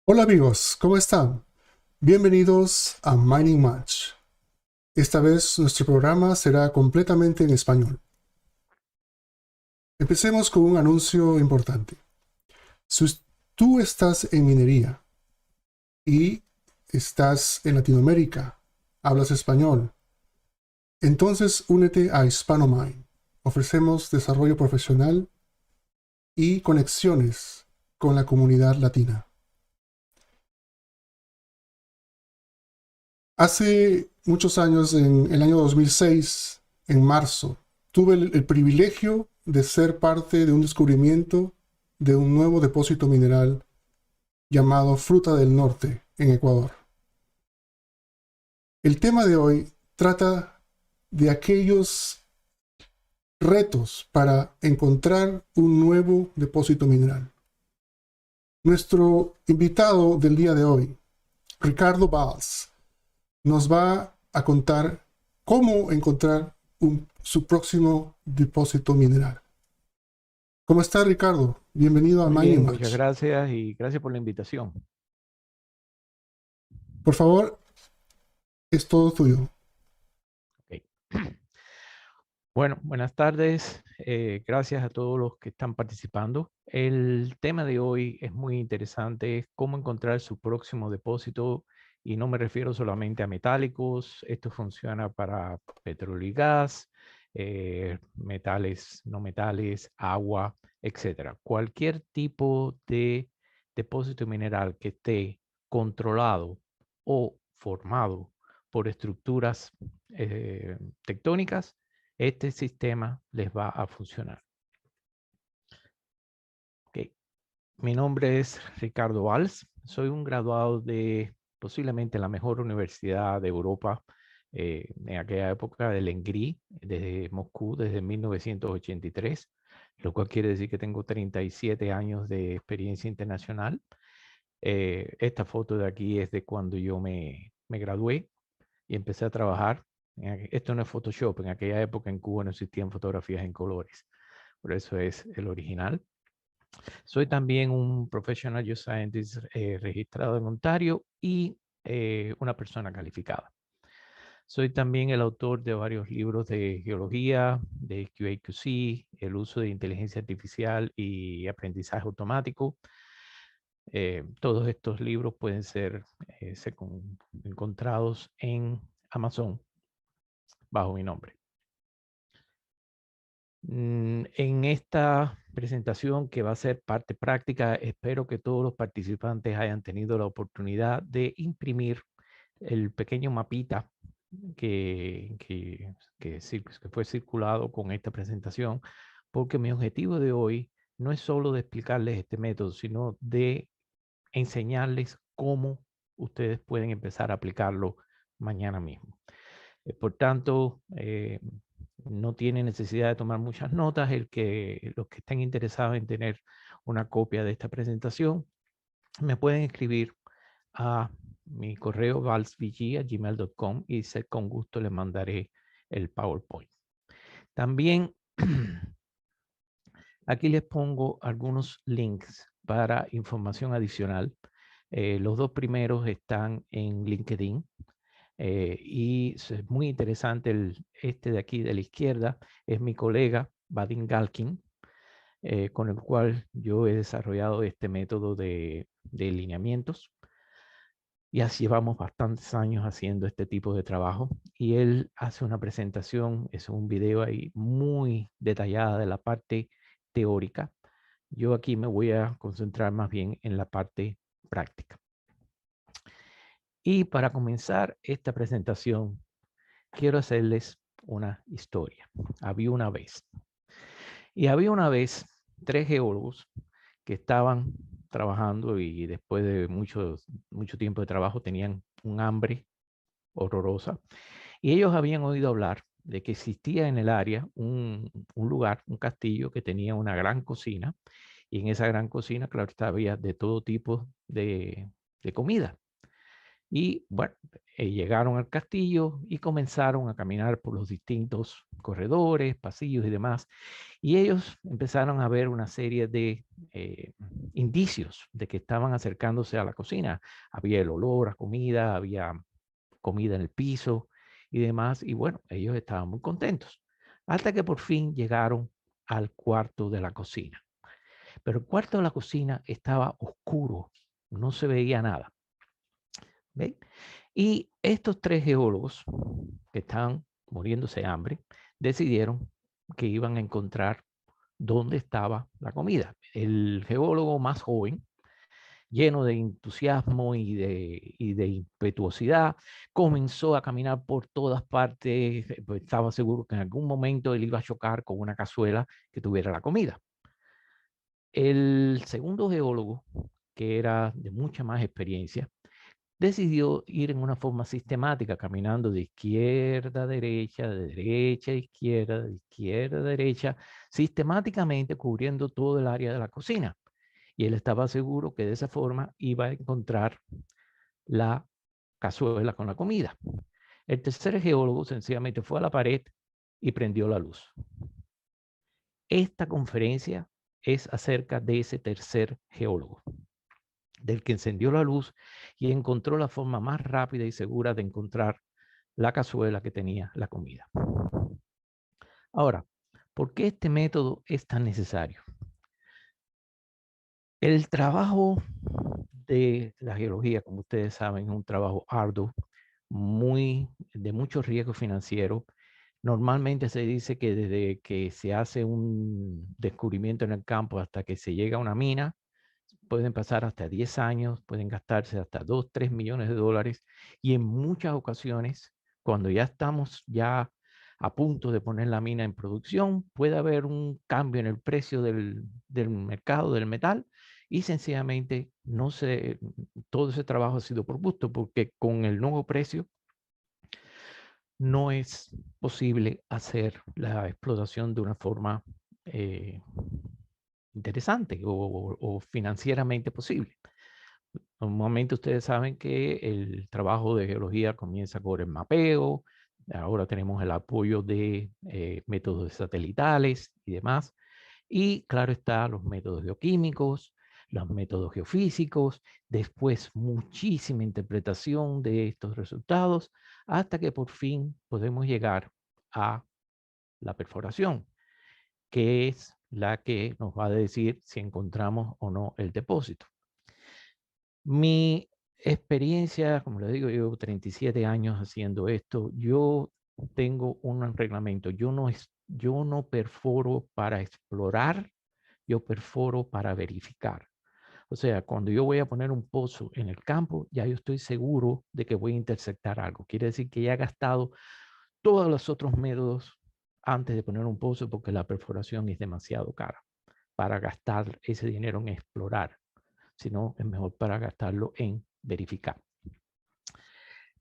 Hola amigos, ¿cómo están? Bienvenidos a Mining Match. Esta vez nuestro programa será completamente en español. Empecemos con un anuncio importante. Si tú estás en minería y estás en Latinoamérica, hablas español, entonces únete a HispanoMine. Ofrecemos desarrollo profesional y conexiones con la comunidad latina. Hace muchos años, en el año 2006, en marzo, tuve el privilegio de ser parte de un descubrimiento de un nuevo depósito mineral llamado Fruta del Norte, en Ecuador. El tema de hoy trata de aquellos retos para encontrar un nuevo depósito mineral. Nuestro invitado del día de hoy, Ricardo Valls, nos va a contar cómo encontrar su próximo depósito mineral. ¿Cómo está, Ricardo? Bienvenido a Muy Mining bien, muchas Match. gracias y gracias por la invitación. Por favor, es todo tuyo. Ok. Bueno, buenas tardes. Gracias a todos los que están participando. El tema de hoy es muy interesante, es cómo encontrar su próximo depósito y no me refiero solamente a metálicos. Esto funciona para petróleo y gas, metales, no metales, agua, etcétera. Cualquier tipo de depósito mineral que esté controlado o formado por estructuras tectónicas, este sistema les va a funcionar. Okay. Mi nombre es Ricardo Valls. Soy un graduado de posiblemente la mejor universidad de Europa en aquella época, del ENGRI, desde Moscú, desde 1983, lo cual quiere decir que tengo 37 años de experiencia internacional. Esta foto de aquí es de cuando yo me gradué y empecé a trabajar. Esto no es Photoshop, en aquella época en Cuba no existían fotografías en colores, por eso es el original. Soy también un Professional Geoscientist registrado en Ontario y una persona calificada. Soy también el autor de varios libros de geología, de QA/QC, el uso de inteligencia artificial y aprendizaje automático. Todos estos libros pueden ser encontrados en Amazon bajo mi nombre. En esta presentación, que va a ser parte práctica, espero que todos los participantes hayan tenido la oportunidad de imprimir el pequeño mapita que fue circulado con esta presentación, porque mi objetivo de hoy no es solo de explicarles este método, sino de enseñarles cómo ustedes pueden empezar a aplicarlo mañana mismo. Por tanto, no tiene necesidad de tomar muchas notas. Los que estén interesados en tener una copia de esta presentación, me pueden escribir a mi correo valsvg@gmail.com y con gusto les mandaré el PowerPoint. También aquí les pongo algunos links para información adicional. Los dos primeros están en LinkedIn. Y es muy interesante, este de aquí de la izquierda es mi colega Vadim Galkin, con el cual yo he desarrollado este método de lineamientos. Y así llevamos bastantes años haciendo este tipo de trabajo. Y él hace una presentación, es un video ahí muy detallada de la parte teórica. Yo aquí me voy a concentrar más bien en la parte práctica. Y para comenzar esta presentación, quiero hacerles una historia. Había una vez. Y había una vez 3 geólogos que estaban trabajando y después de mucho tiempo de trabajo tenían un hambre horrorosa. Y ellos habían oído hablar de que existía en el área un lugar, un castillo que tenía una gran cocina. Y en esa gran cocina, claro, había de todo tipo de comida. Y bueno, llegaron al castillo y comenzaron a caminar por los distintos corredores, pasillos y demás. Y ellos empezaron a ver una serie de indicios de que estaban acercándose a la cocina. Había el olor a comida, había comida en el piso y demás. Y bueno, ellos estaban muy contentos. Hasta que por fin llegaron al cuarto de la cocina. Pero el cuarto de la cocina estaba oscuro, no se veía nada. ¿Ve? Y estos 3 geólogos que estaban muriéndose de hambre decidieron que iban a encontrar dónde estaba la comida. El geólogo más joven, lleno de entusiasmo y de impetuosidad, comenzó a caminar por todas partes, pues estaba seguro que en algún momento él iba a chocar con una cazuela que tuviera la comida. El segundo geólogo, que era de mucha más experiencia, decidió ir en una forma sistemática, caminando de izquierda a derecha, de derecha a izquierda, de izquierda a derecha, sistemáticamente cubriendo todo el área de la cocina. Y él estaba seguro que de esa forma iba a encontrar la cazuela con la comida. El tercer geólogo sencillamente fue a la pared y prendió la luz. Esta conferencia es acerca de ese tercer geólogo, del que encendió la luz y encontró la forma más rápida y segura de encontrar la cazuela que tenía la comida. Ahora, ¿por qué este método es tan necesario? El trabajo de la geología, como ustedes saben, es un trabajo arduo, de mucho riesgo financiero. Normalmente se dice que desde que se hace un descubrimiento en el campo hasta que se llega a una mina, pueden pasar hasta 10 años, pueden gastarse hasta 2, 3 millones de dólares y en muchas ocasiones, cuando ya estamos ya a punto de poner la mina en producción, puede haber un cambio en el precio del mercado del metal y sencillamente no se, todo ese trabajo ha sido por gusto, porque con el nuevo precio no es posible hacer la explotación de una forma interesante o financieramente posible. Normalmente ustedes saben que el trabajo de geología comienza con el mapeo, ahora tenemos el apoyo de métodos satelitales y demás, y claro está los métodos geoquímicos, los métodos geofísicos, después muchísima interpretación de estos resultados, hasta que por fin podemos llegar a la perforación, que es la que nos va a decir si encontramos o no el depósito. Mi experiencia, como les digo, llevo 37 años haciendo esto. Yo tengo un reglamento. Yo no perforo para explorar, yo perforo para verificar. O sea, cuando yo voy a poner un pozo en el campo, ya yo estoy seguro de que voy a intersectar algo. Quiere decir que ya he gastado todos los otros métodos antes de poner un pozo porque la perforación es demasiado cara para gastar ese dinero en explorar, sino es mejor para gastarlo en verificar.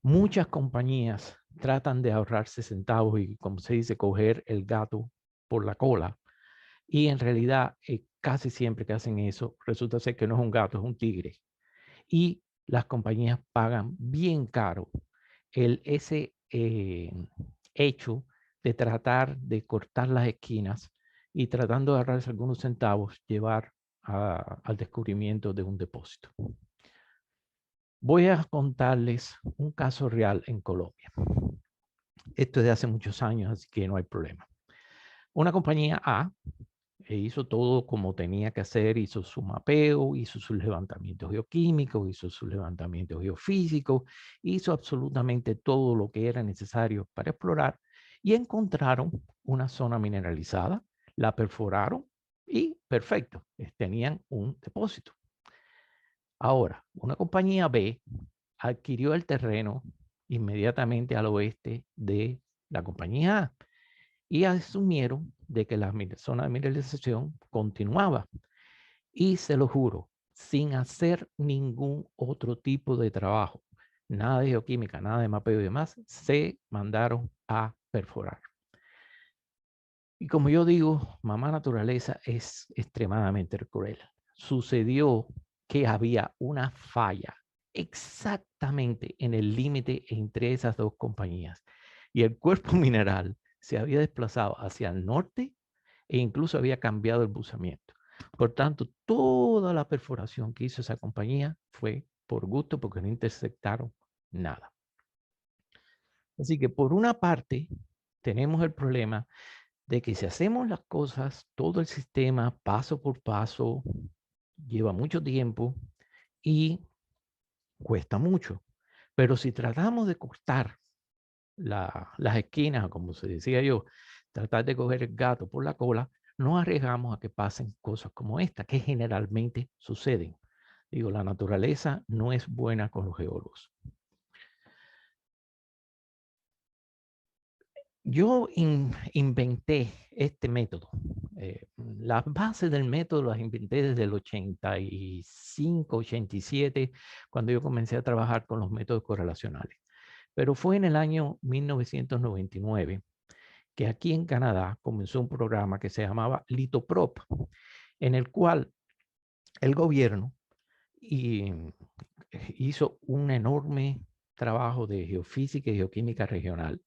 Muchas compañías tratan de ahorrarse centavos y, como se dice, coger el gato por la cola. Y en realidad, casi siempre que hacen eso, resulta ser que no es un gato, es un tigre. Y las compañías pagan bien caro ese hecho de tratar de cortar las esquinas y tratando de ahorrarse algunos centavos, llevar al descubrimiento de un depósito. Voy a contarles un caso real en Colombia. Esto es de hace muchos años, así que no hay problema. Una compañía A hizo todo como tenía que hacer, hizo su mapeo, hizo sus levantamientos geoquímicos, hizo sus levantamientos geofísicos, hizo absolutamente todo lo que era necesario para explorar y encontraron una zona mineralizada, la perforaron y perfecto, tenían un depósito. Ahora, una compañía B adquirió el terreno inmediatamente al oeste de la compañía A y asumieron de que la zona de mineralización continuaba. Y se lo juro, sin hacer ningún otro tipo de trabajo, nada de geoquímica, nada de mapeo y demás, se mandaron a perforar. Y como yo digo, mamá naturaleza es extremadamente cruel. Sucedió que había una falla exactamente en el límite entre esas dos compañías. Y el cuerpo mineral se había desplazado hacia el norte e incluso había cambiado el buzamiento. Por tanto, toda la perforación que hizo esa compañía fue por gusto porque no intersectaron nada. Así que por una parte, tenemos el problema de que si hacemos las cosas, todo el sistema, paso por paso, lleva mucho tiempo y cuesta mucho. Pero si tratamos de cortar las esquinas, como se decía yo, tratar de coger el gato por la cola, no arriesgamos a que pasen cosas como esta, que generalmente suceden. Digo, la naturaleza no es buena con los geólogos. Yo inventé este método. Las bases del método las inventé desde el 85, 87, cuando yo comencé a trabajar con los métodos correlacionales. Pero fue en el año 1999 que aquí en Canadá comenzó un programa que se llamaba Litoprop, en el cual el gobierno hizo un enorme trabajo de geofísica y geoquímica regional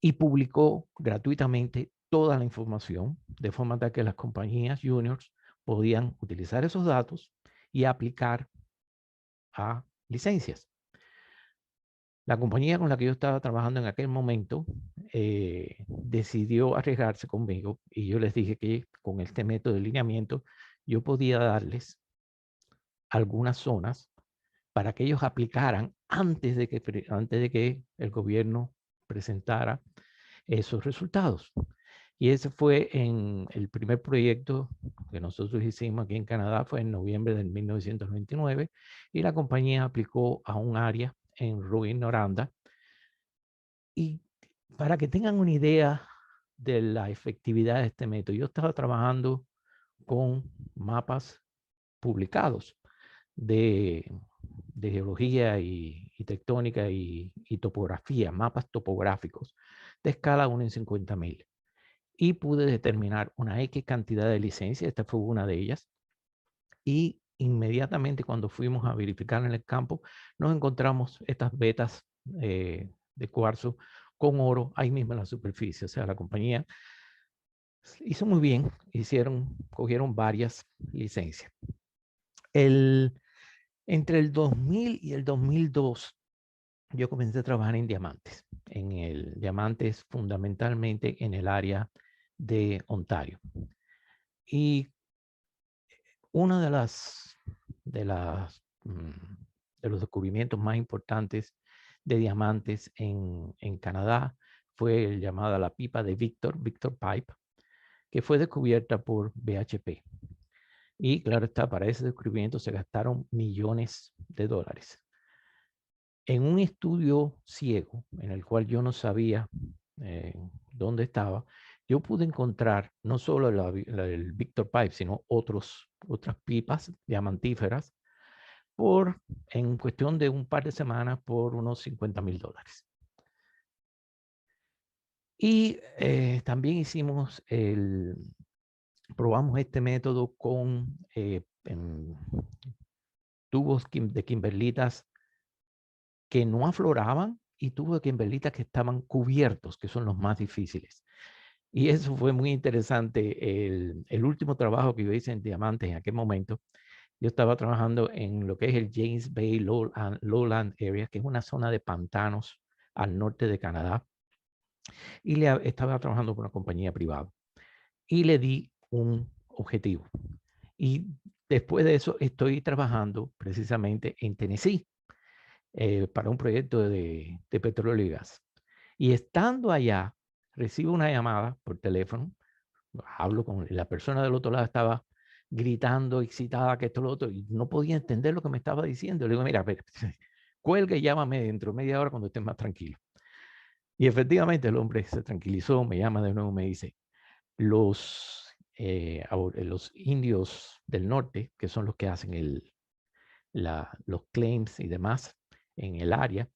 y publicó gratuitamente toda la información, de forma tal que las compañías juniors podían utilizar esos datos y aplicar a licencias. La compañía con la que yo estaba trabajando en aquel momento decidió arriesgarse conmigo y yo les dije que con este método de lineamiento yo podía darles algunas zonas para que ellos aplicaran antes de que el gobierno presentara esos resultados. Y ese fue en el primer proyecto que nosotros hicimos aquí en Canadá, fue en noviembre de 1999, y la compañía aplicó a un área en Rouyn-Noranda. Y para que tengan una idea de la efectividad de este método, yo estaba trabajando con mapas publicados de geología y tectónica y topografía, mapas topográficos de escala 1 en 50,000. Y pude determinar una X cantidad de licencias, esta fue una de ellas, y inmediatamente cuando fuimos a verificar en el campo, nos encontramos estas vetas de cuarzo con oro ahí mismo en la superficie. O sea, la compañía hizo muy bien, cogieron varias licencias. Entre el 2000 y el 2002, yo comencé a trabajar en diamantes, diamantes fundamentalmente en el área de Ontario. Y uno de los descubrimientos más importantes de diamantes en Canadá fue el llamado la pipa de Victor Pipe, que fue descubierta por BHP. Y claro está, para ese descubrimiento se gastaron millones de dólares. En un estudio ciego, en el cual yo no sabía dónde estaba, yo pude encontrar no solo el Victor Pipe, sino otras pipas diamantíferas en cuestión de un par de semanas por unos $50,000. Y también probamos este método con tubos de kimberlitas que no afloraban y tubos de kimberlitas que estaban cubiertos, que son los más difíciles. Y eso fue muy interesante. El último trabajo que yo hice en diamantes en aquel momento, yo estaba trabajando en lo que es el James Bay Lowland Area, que es una zona de pantanos al norte de Canadá. Y estaba trabajando con una compañía privada. Y le di un objetivo. Y después de eso estoy trabajando precisamente en Tennessee para un proyecto de petróleo y gas. Y estando allá, recibo una llamada por teléfono, hablo con la persona del otro lado, estaba gritando, excitada, que esto, lo otro, y no podía entender lo que me estaba diciendo. Le digo, mira, cuelga y llámame dentro de media hora cuando estés más tranquilo. Y efectivamente el hombre se tranquilizó, me llama de nuevo, me dice, los indios del norte, que son los que hacen los claims y demás en el área,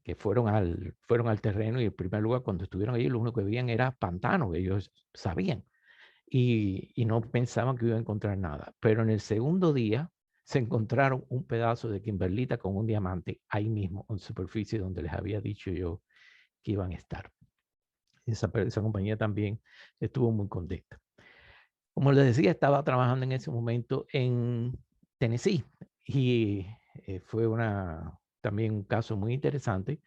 que fueron al terreno y en primer lugar cuando estuvieron allí lo único que veían era pantano, ellos sabían y no pensaban que iban a encontrar nada. Pero en el segundo día se encontraron un pedazo de kimberlita con un diamante ahí mismo, en superficie donde les había dicho yo que iban a estar. Esa compañía también estuvo muy contenta. Como les decía, estaba trabajando en ese momento en Tennessee y fue también un caso muy interesante.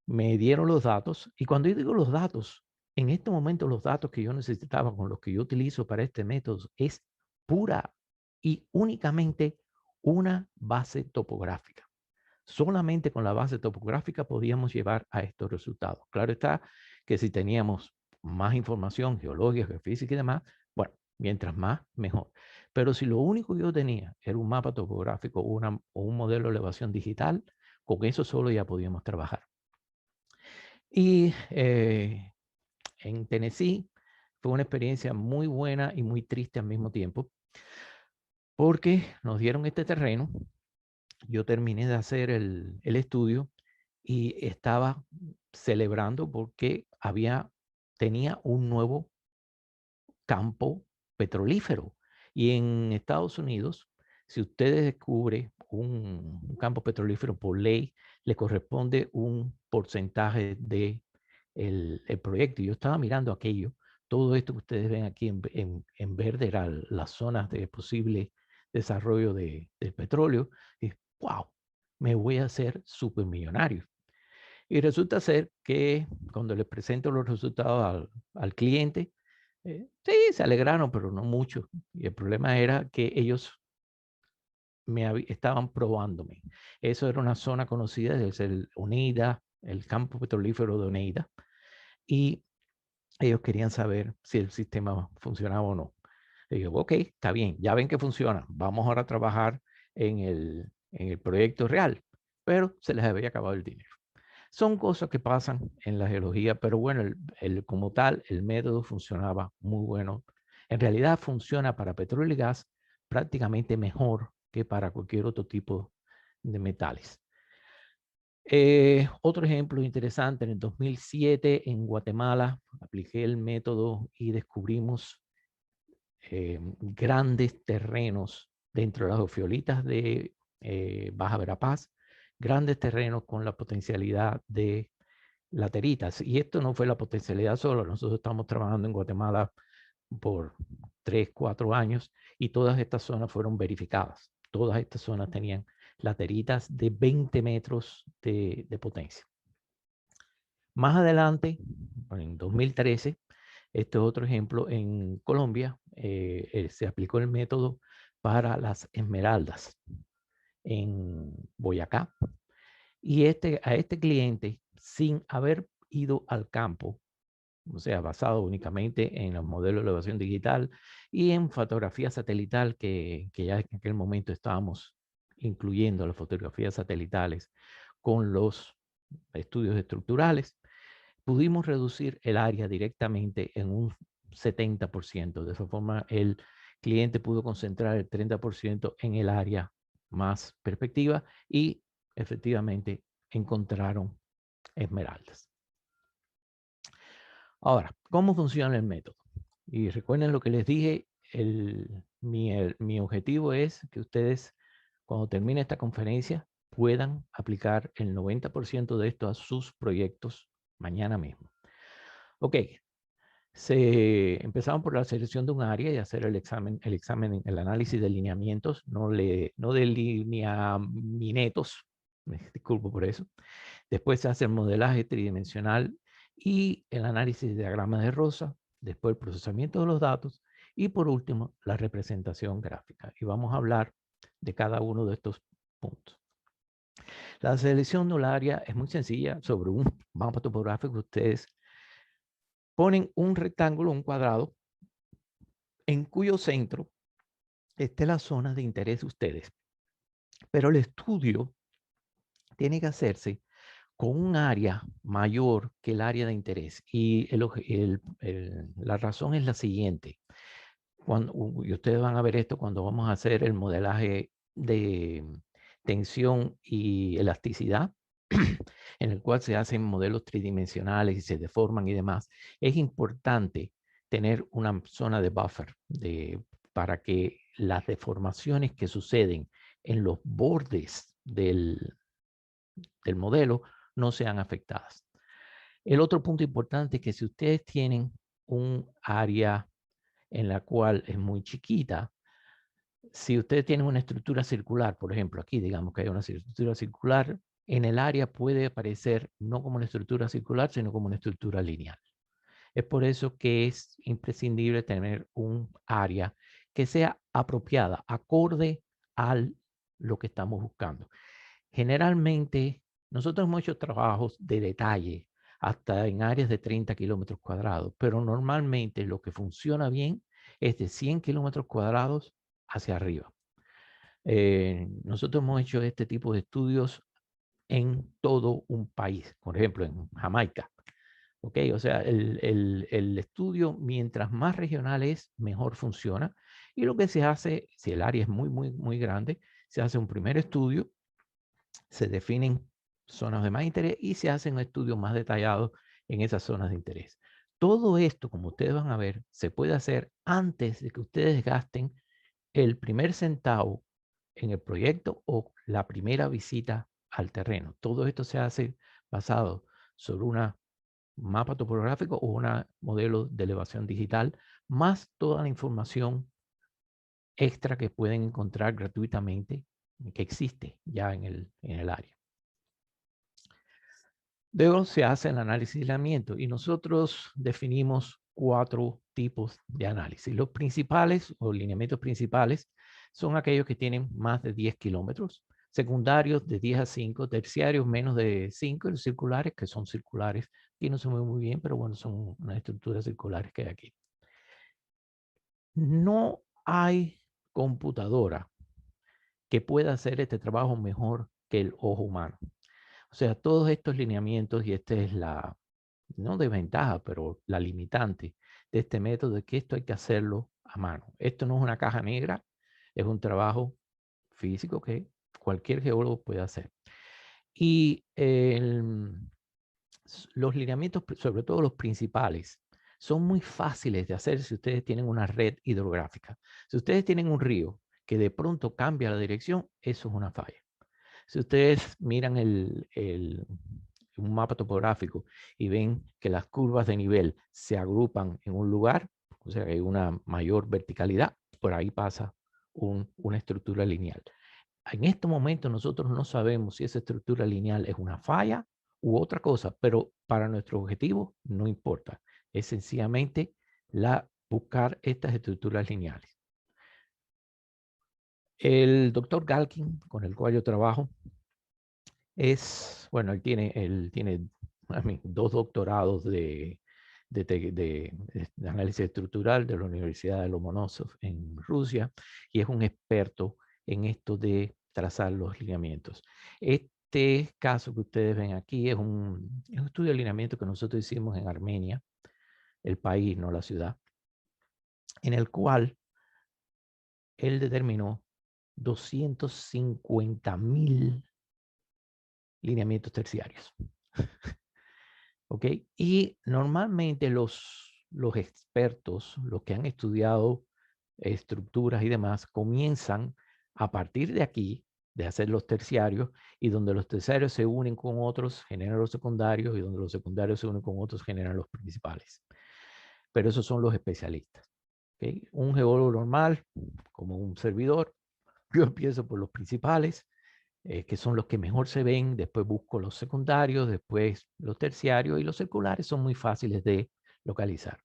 Me dieron los datos y cuando yo digo los datos, en este momento los datos que yo necesitaba con los que yo utilizo para este método es pura y únicamente una base topográfica. Solamente con la base topográfica podíamos llevar a estos resultados. Claro está que si teníamos más información geológica, geofísica y demás, bueno, mientras más, mejor. Pero si lo único que yo tenía era un mapa topográfico o un modelo de elevación digital, con eso solo ya podíamos trabajar. Y en Tennessee fue una experiencia muy buena y muy triste al mismo tiempo, porque nos dieron este terreno. Yo terminé de hacer el estudio y estaba celebrando porque tenía un nuevo campo petrolífero. Y en Estados Unidos, si usted descubre un campo petrolífero por ley, le corresponde un porcentaje de el proyecto. Y yo estaba mirando aquello, todo esto que ustedes ven aquí en verde eran las zonas de posible desarrollo del petróleo. Y wow, me voy a hacer supermillonario. Y resulta ser que cuando les presento los resultados al cliente, sí, se alegraron, pero no mucho. Y el problema era que ellos estaban probándome. Eso era una zona conocida, es el Oneida, el campo petrolífero de Oneida. Y ellos querían saber si el sistema funcionaba o no. Y yo, ok, está bien, ya ven que funciona. Vamos ahora a trabajar en el proyecto real. Pero se les había acabado el dinero. Son cosas que pasan en la geología, pero bueno, como tal, el método funcionaba muy bueno. En realidad funciona para petróleo y gas prácticamente mejor que para cualquier otro tipo de metales. Otro ejemplo interesante, en el 2007 en Guatemala apliqué el método y descubrimos grandes terrenos dentro de las geofiolitas de Baja Verapaz, grandes terrenos con la potencialidad de lateritas. Y esto no fue la potencialidad solo, nosotros estamos trabajando en Guatemala por 3, 4 años y todas estas zonas fueron verificadas. Todas estas zonas tenían lateritas de 20 metros de potencia. Más adelante, en 2013, este es otro ejemplo, en Colombia se aplicó el método para las esmeraldas en Boyacá. Y a este cliente, sin haber ido al campo, o sea, basado únicamente en los modelos de elevación digital y en fotografía satelital, que ya en aquel momento estábamos incluyendo las fotografías satelitales con los estudios estructurales, pudimos reducir el área directamente en un 70%. De esa forma, el cliente pudo concentrar el 30% en el área más perspectiva y efectivamente encontraron esmeraldas. Ahora, ¿cómo funciona el método? Y recuerden lo que les dije, mi objetivo es que ustedes, cuando termine esta conferencia, puedan aplicar el 90% de esto a sus proyectos mañana mismo. Ok, empezamos por la selección de un área y hacer el análisis de lineamientos, no de lineamientos, me disculpo por eso. Después se hace el modelaje tridimensional y el análisis de diagramas de Rosa, después el procesamiento de los datos y por último la representación gráfica. Y vamos a hablar de cada uno de estos puntos. La selección de un área es muy sencilla. Sobre un mapa topográfico ustedes ponen un rectángulo, un cuadrado, en cuyo centro esté la zona de interés de ustedes. Pero el estudio tiene que hacerse con un área mayor que el área de interés. Y la razón es la siguiente. Y ustedes van a ver esto cuando vamos a hacer el modelaje de tensión y elasticidad, en el cual se hacen modelos tridimensionales y se deforman y demás. Es importante tener una zona de buffer para que las deformaciones que suceden en los bordes del modelo no sean afectadas. El otro punto importante es que si ustedes tienen un área en la cual es muy chiquita, si ustedes tienen una estructura circular, por ejemplo, aquí digamos que hay una estructura circular, en el área puede aparecer no como una estructura circular, sino como una estructura lineal. Es por eso que es imprescindible tener un área que sea apropiada, acorde a lo que estamos buscando. Generalmente, nosotros hemos hecho trabajos de detalle hasta en áreas de 30 kilómetros cuadrados, pero normalmente lo que funciona bien es de 100 kilómetros cuadrados hacia arriba. Nosotros hemos hecho este tipo de estudios en todo un país, por ejemplo, en Jamaica. ¿Ok? O sea, el estudio, mientras más regional es, mejor funciona. Y lo que se hace, si el área es muy grande, se hace un primer estudio, se definen zonas de más interés y se hacen estudios más detallados en esas zonas de interés. Todo esto, como ustedes van a ver, se puede hacer antes de que ustedes gasten el primer centavo en el proyecto o la primera visita al terreno. Todo esto se hace basado sobre una mapa topográfico o un modelo de elevación digital, más toda la información extra que pueden encontrar gratuitamente que existe ya en el área. Luego se hace el análisis de lineamiento y nosotros definimos 4 tipos de análisis. Los principales o lineamientos principales son aquellos que tienen más de 10 kilómetros, secundarios de 10 a 5, terciarios menos de 5, y los circulares, que son circulares, aquí no se mueven muy bien, pero bueno, son unas estructuras circulares que hay aquí. No hay computadora que pueda hacer este trabajo mejor que el ojo humano. O sea, todos estos lineamientos, y esta es la, no desventaja, pero la limitante de este método, es que esto hay que hacerlo a mano. Esto no es una caja negra, es un trabajo físico que cualquier geólogo puede hacer. Y los lineamientos, sobre todo los principales, son muy fáciles de hacer si ustedes tienen una red hidrográfica. Si ustedes tienen un río que de pronto cambia la dirección, eso es una falla. Si ustedes miran un mapa topográfico y ven que las curvas de nivel se agrupan en un lugar, o sea, hay una mayor verticalidad, por ahí pasa una estructura lineal. En este momento nosotros no sabemos si esa estructura lineal es una falla u otra cosa, pero para nuestro objetivo no importa. Es sencillamente buscar estas estructuras lineales. El doctor Galkin, con el cual yo trabajo, bueno, él tiene 2 doctorados de análisis estructural de la Universidad de Lomonosov en Rusia y es un experto en esto de trazar los lineamientos. Este caso que ustedes ven aquí es un estudio de alineamiento que nosotros hicimos en Armenia, el país, no la ciudad, en el cual él determinó 250,000 lineamientos terciarios. ¿Ok? Y normalmente los expertos, los que han estudiado estructuras y demás, comienzan a partir de aquí, de hacer los terciarios, y donde los terciarios se unen con otros, generan los secundarios, y donde los secundarios se unen con otros, generan los principales. Pero esos son los especialistas. ¿Ok? Un geólogo normal, como un servidor, yo empiezo por los principales, que son los que mejor se ven, después busco los secundarios, después los terciarios, y los circulares son muy fáciles de localizar.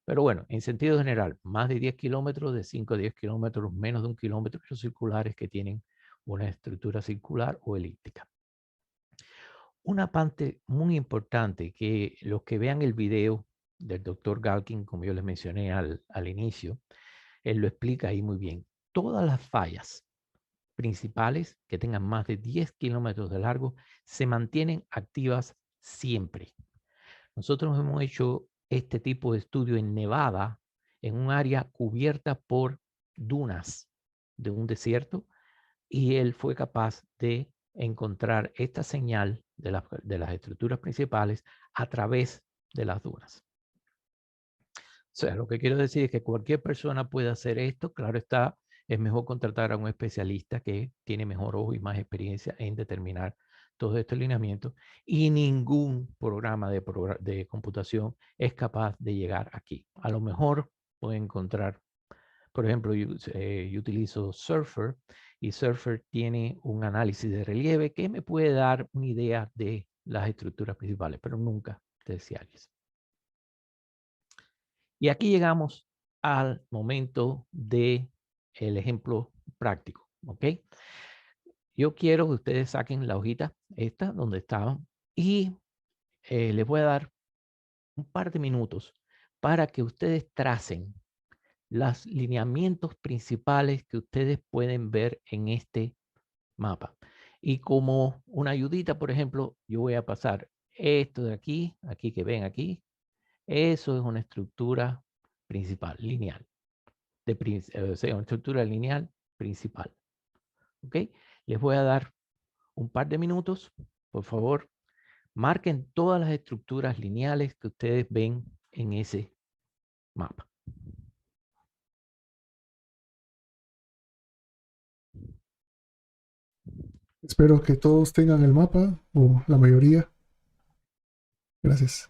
Pero bueno, en sentido general, más de 10 kilómetros, de 5 a 10 kilómetros, menos de 1 kilómetro, los circulares que tienen una estructura circular o elíptica. Una parte muy importante, que los que vean el video del doctor Galkin, como yo les mencioné al inicio, él lo explica ahí muy bien. Todas las fallas principales que tengan más de 10 kilómetros de largo se mantienen activas siempre. Nosotros hemos hecho este tipo de estudio en Nevada, en un área cubierta por dunas de un desierto, y él fue capaz de encontrar esta señal de las estructuras principales a través de las dunas. O sea, lo que quiero decir es que cualquier persona puede hacer esto, claro está, es mejor contratar a un especialista que tiene mejor ojo y más experiencia en determinar todos estos lineamientos, y ningún programa de computación es capaz de llegar aquí. A lo mejor pueden encontrar, por ejemplo, yo utilizo Surfer, y Surfer tiene un análisis de relieve que me puede dar una idea de las estructuras principales, pero nunca terciarias. Y aquí llegamos al momento del ejemplo práctico, ¿ok? Yo quiero que ustedes saquen la hojita esta donde estaban y les voy a dar un par de minutos para que ustedes tracen los lineamientos principales que ustedes pueden ver en este mapa. Y como una ayudita, por ejemplo, yo voy a pasar esto de aquí, aquí que ven aquí, eso es una estructura principal, lineal, o sea, una estructura lineal principal. ¿Ok? Les voy a dar un par de minutos, por favor. Marquen todas las estructuras lineales que ustedes ven en ese mapa. Espero que todos tengan el mapa, o la mayoría. Gracias.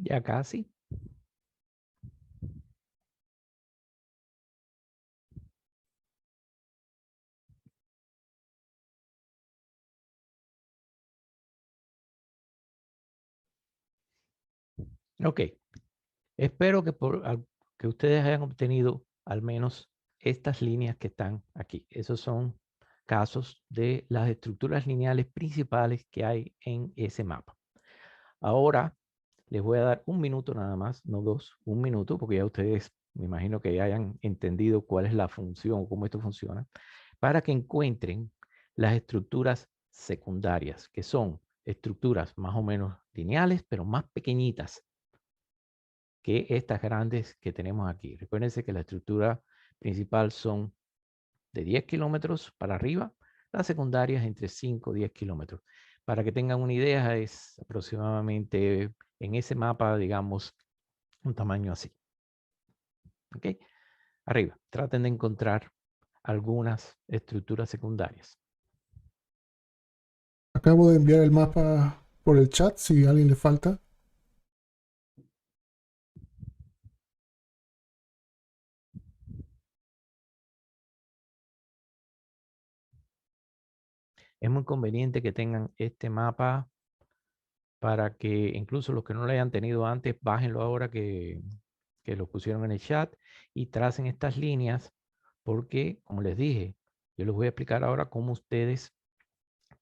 Ya casi. Ok. Espero que ustedes hayan obtenido al menos estas líneas que están aquí. Esos son casos de las estructuras lineales principales que hay en ese mapa. Ahora les voy a dar un minuto nada más, no dos, un minuto, porque ya ustedes me imagino que ya hayan entendido cuál es la función, cómo esto funciona, para que encuentren las estructuras secundarias, que son estructuras más o menos lineales, pero más pequeñitas que estas grandes que tenemos aquí. Recuérdense que la estructura principal son de 10 kilómetros para arriba, las secundarias entre 5 y 10 kilómetros. Para que tengan una idea, es aproximadamente en ese mapa, digamos, un tamaño así. ¿Ok? Arriba, traten de encontrar algunas estructuras secundarias. Acabo de enviar el mapa por el chat si a alguien le falta. Es muy conveniente que tengan este mapa para que incluso los que no lo hayan tenido antes, bájenlo ahora que lo pusieron en el chat y tracen estas líneas porque, como les dije, yo les voy a explicar ahora cómo ustedes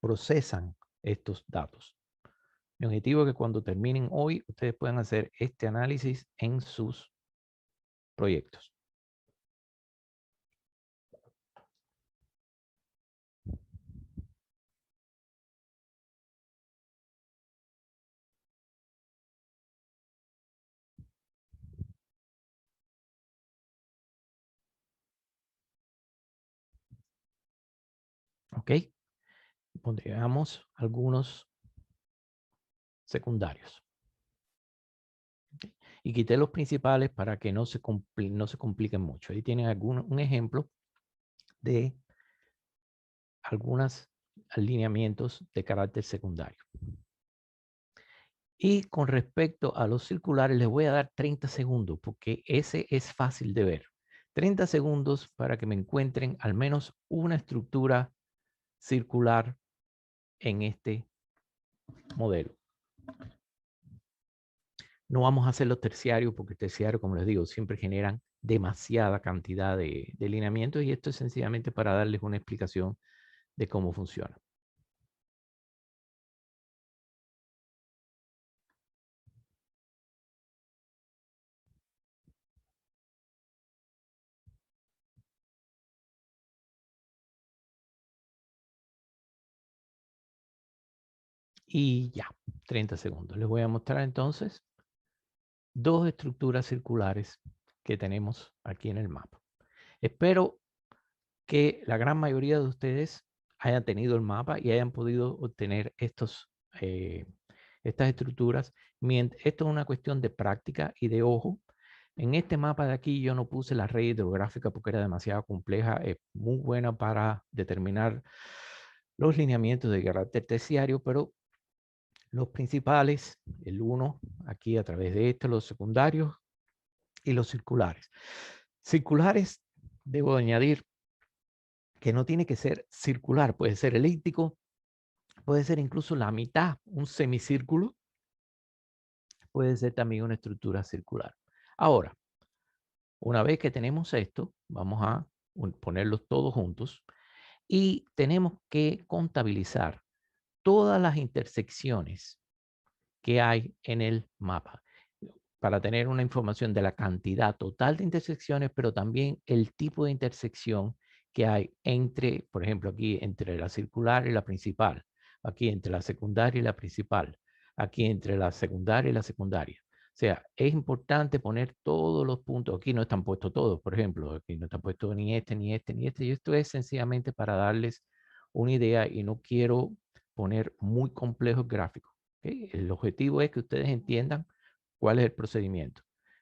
procesan estos datos. Mi objetivo es que cuando terminen hoy, ustedes puedan hacer este análisis en sus proyectos. ¿Ok? Pondríamos algunos secundarios. ¿Ok? Y quité los principales para que no se compliquen mucho. Ahí tienen un ejemplo de algunos alineamientos de carácter secundario. Y con respecto a los circulares, les voy a dar 30 segundos porque ese es fácil de ver. 30 segundos para que me encuentren al menos una estructura circular en este modelo. No vamos a hacer los terciarios porque terciarios, como les digo, siempre generan demasiada cantidad de lineamientos y esto es sencillamente para darles una explicación de cómo funciona. Y ya, 30 segundos. Les voy a mostrar entonces dos estructuras circulares que tenemos aquí en el mapa. Espero que la gran mayoría de ustedes hayan tenido el mapa y hayan podido obtener estas estructuras. Esto es una cuestión de práctica y de ojo. En este mapa de aquí yo no puse la red hidrográfica porque era demasiado compleja. Es muy buena para determinar los lineamientos de carácter terciario, pero los principales, el 1 aquí a través de esto, los secundarios y los circulares. Circulares, debo añadir que no tiene que ser circular, puede ser elíptico, puede ser incluso la mitad, un semicírculo, puede ser también una estructura circular. Ahora, una vez que tenemos esto, vamos a ponerlos todos juntos y tenemos que contabilizar todas las intersecciones que hay en el mapa para tener una información de la cantidad total de intersecciones, pero también el tipo de intersección que hay entre, por ejemplo, aquí entre la circular y la principal, aquí entre la secundaria y la principal, aquí entre la secundaria y la secundaria. O sea, es importante poner todos los puntos. Aquí no están puestos todos, por ejemplo, aquí no está puesto ni este, ni este, ni este. Y esto es sencillamente para darles una idea y no quiero poner muy complejos gráficos. ¿Okay? El objetivo es que ustedes entiendan cuál es el procedimiento.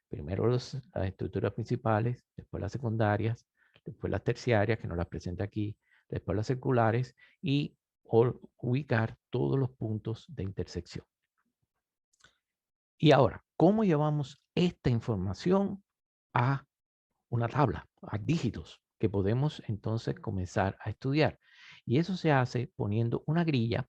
Primero las estructuras principales, después las secundarias, después las terciarias, que no las presenta aquí, después las circulares y ubicar todos los puntos de intersección. Y ahora, ¿cómo llevamos esta información a una tabla, a dígitos que podemos entonces comenzar a estudiar? Y eso se hace poniendo una grilla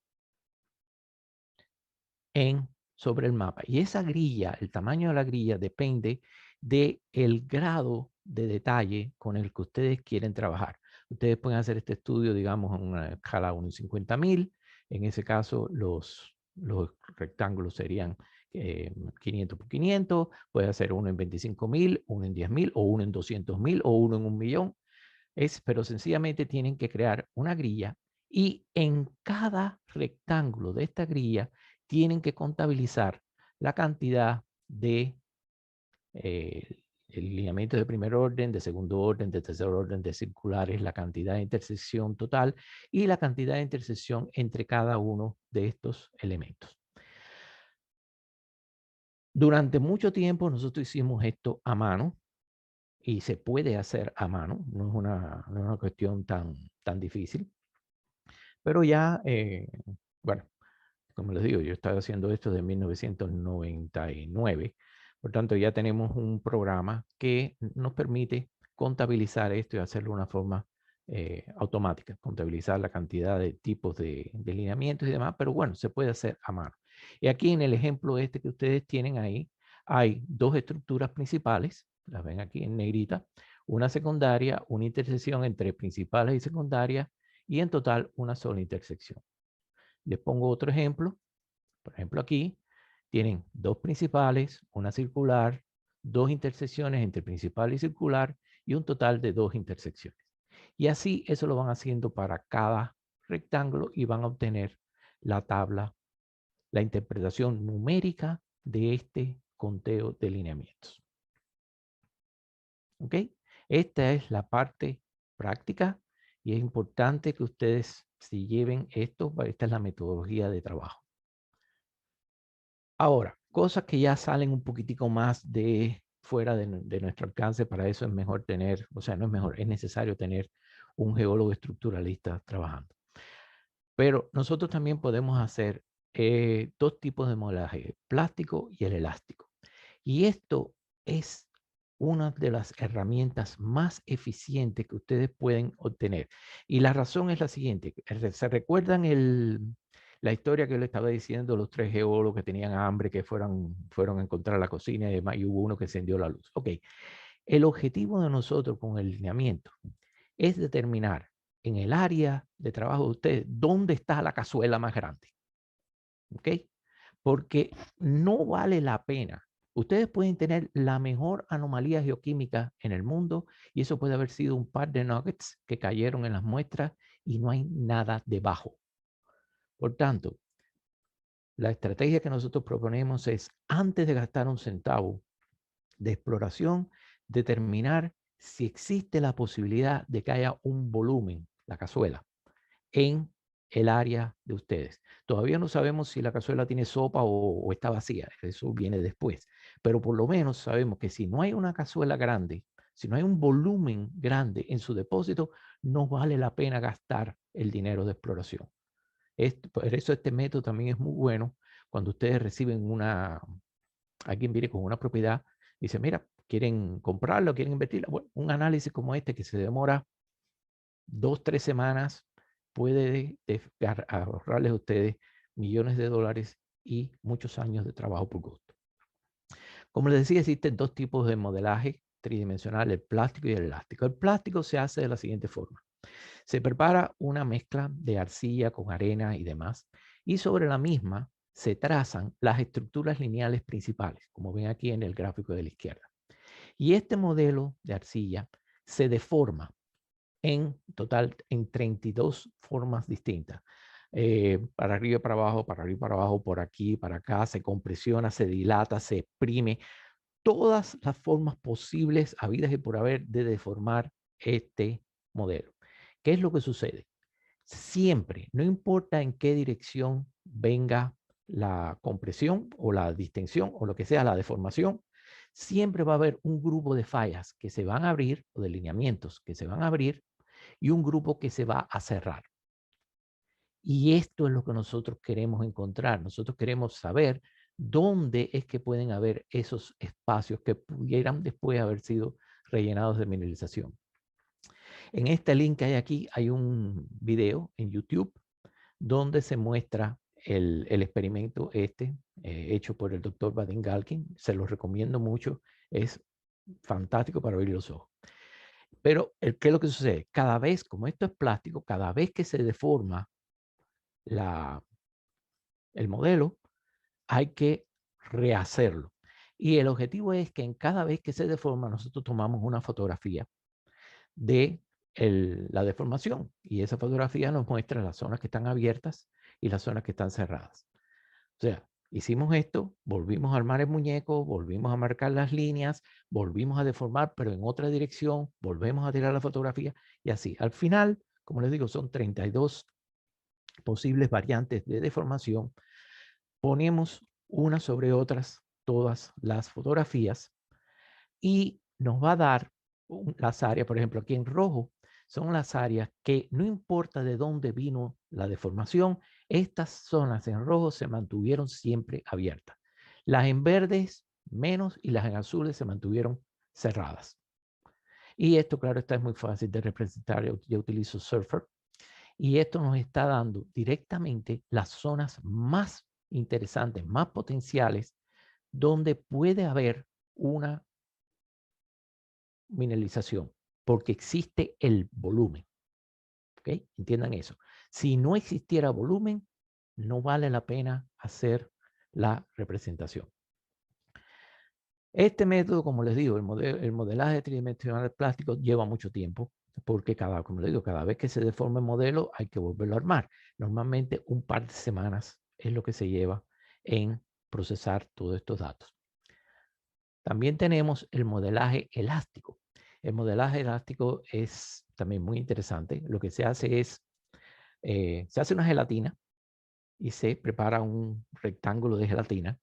sobre el mapa. Y esa grilla, el tamaño de la grilla depende del grado de detalle con el que ustedes quieren trabajar. Ustedes pueden hacer este estudio, digamos, en una escala 1 en 50.000. En ese caso, los rectángulos serían 500 por 500. Puede hacer uno en 25.000, uno en 10.000, o uno en 200.000, o uno en 1.000.000. Pero sencillamente tienen que crear una grilla y en cada rectángulo de esta grilla tienen que contabilizar la cantidad de lineamientos de primer orden, de segundo orden, de tercer orden, de circulares, la cantidad de intersección total y la cantidad de intersección entre cada uno de estos elementos. Durante mucho tiempo nosotros hicimos esto a mano y se puede hacer a mano, no es una cuestión tan difícil. Pero ya, bueno, como les digo, yo estaba haciendo esto desde 1999. Por tanto, ya tenemos un programa que nos permite contabilizar esto y hacerlo de una forma automática, contabilizar la cantidad de tipos de lineamientos y demás, pero bueno, se puede hacer a mano. Y aquí en el ejemplo este que ustedes tienen ahí, hay dos estructuras principales, las ven aquí en negrita, una secundaria, una intersección entre principales y secundarias, y en total una sola intersección. Les pongo otro ejemplo. Por ejemplo, aquí tienen dos principales, una circular, dos intersecciones entre principal y circular y un total de dos intersecciones. Y así eso lo van haciendo para cada rectángulo y van a obtener la tabla, la interpretación numérica de este conteo de lineamientos. ¿Ok? Esta es la parte práctica Y es importante que ustedes se lleven esto, esta es la metodología de trabajo. Ahora, cosas que ya salen un poquitico más de fuera de nuestro alcance, para eso es mejor tener, o sea, no es mejor, es necesario tener un geólogo estructuralista trabajando. Pero nosotros también podemos hacer dos tipos de modelaje, el plástico y el elástico. Y esto es una de las herramientas más eficientes que ustedes pueden obtener. Y la razón es la siguiente. ¿Se recuerdan la historia que le estaba diciendo, los tres geólogos que tenían hambre, que fueron a encontrar la cocina y demás, y hubo uno que encendió la luz? Ok, el objetivo de nosotros con el lineamiento es determinar en el área de trabajo de ustedes dónde está la cazuela más grande. ¿Ok? Porque no vale la pena. Ustedes pueden tener la mejor anomalía geoquímica en el mundo y eso puede haber sido un par de nuggets que cayeron en las muestras y no hay nada debajo. Por tanto, la estrategia que nosotros proponemos es, antes de gastar un centavo de exploración, determinar si existe la posibilidad de que haya un volumen, la cazuela, en el área de ustedes. Todavía no sabemos si la cazuela tiene sopa o está vacía, eso viene después, pero por lo menos sabemos que si no hay una cazuela grande, si no hay un volumen grande en su depósito, no vale la pena gastar el dinero de exploración. Por eso este método también es muy bueno cuando ustedes reciben alguien viene con una propiedad y dice, mira, quieren comprarlo, quieren invertirlo. Bueno, un análisis como este que se demora 2, 3 semanas puede ahorrarles a ustedes millones de dólares y muchos años de trabajo por gusto. Como les decía, existen dos tipos de modelaje tridimensional, el plástico y el elástico. El plástico se hace de la siguiente forma. Se prepara una mezcla de arcilla con arena y demás, y sobre la misma se trazan las estructuras lineales principales, como ven aquí en el gráfico de la izquierda. Y este modelo de arcilla se deforma en total en 32 formas distintas. Para arriba, para abajo, para arriba, para abajo, por aquí, para acá, se compresiona, se dilata, se exprime. Todas las formas posibles, habidas y por haber, de deformar este modelo. ¿Qué es lo que sucede? Siempre, no importa en qué dirección venga la compresión o la distensión o lo que sea, la deformación, siempre va a haber un grupo de fallas que se van a abrir o de lineamientos que se van a abrir y un grupo que se va a cerrar. Y esto es lo que nosotros queremos encontrar. Nosotros queremos saber dónde es que pueden haber esos espacios que pudieran después haber sido rellenados de mineralización. En este link que hay aquí hay un video en YouTube donde se muestra el experimento hecho por el doctor Vadim Galkin. Se lo recomiendo mucho. Es fantástico para abrir los ojos. Pero, ¿qué es lo que sucede? Cada vez, como esto es plástico, cada vez que se deforma el modelo, hay que rehacerlo. Y el objetivo es que en cada vez que se deforma, nosotros tomamos una fotografía de la deformación. Y esa fotografía nos muestra las zonas que están abiertas y las zonas que están cerradas. O sea, hicimos esto, volvimos a armar el muñeco, volvimos a marcar las líneas, volvimos a deformar, pero en otra dirección, volvemos a tirar la fotografía y así. Al final, como les digo, son 32 posibles variantes de deformación. Ponemos unas sobre otras todas las fotografías y nos va a dar las áreas, por ejemplo, aquí en rojo, son las áreas que no importa de dónde vino la deformación, estas zonas en rojo se mantuvieron siempre abiertas. Las en verdes menos y las en azules se mantuvieron cerradas. Y esto, claro, está es muy fácil de representar. Yo utilizo Surfer. Y esto nos está dando directamente las zonas más interesantes, más potenciales, donde puede haber una mineralización, porque existe el volumen. ¿Ok? Entiendan eso. Si no existiera volumen, no vale la pena hacer la representación. Este método, como les digo, el modelaje tridimensional plástico lleva mucho tiempo, porque como les digo, cada vez que se deforma el modelo hay que volverlo a armar. Normalmente un par de semanas es lo que se lleva en procesar todos estos datos. También tenemos el modelaje elástico. El modelaje elástico es también muy interesante. Lo que se hace es, se hace una gelatina y se prepara un rectángulo de gelatina.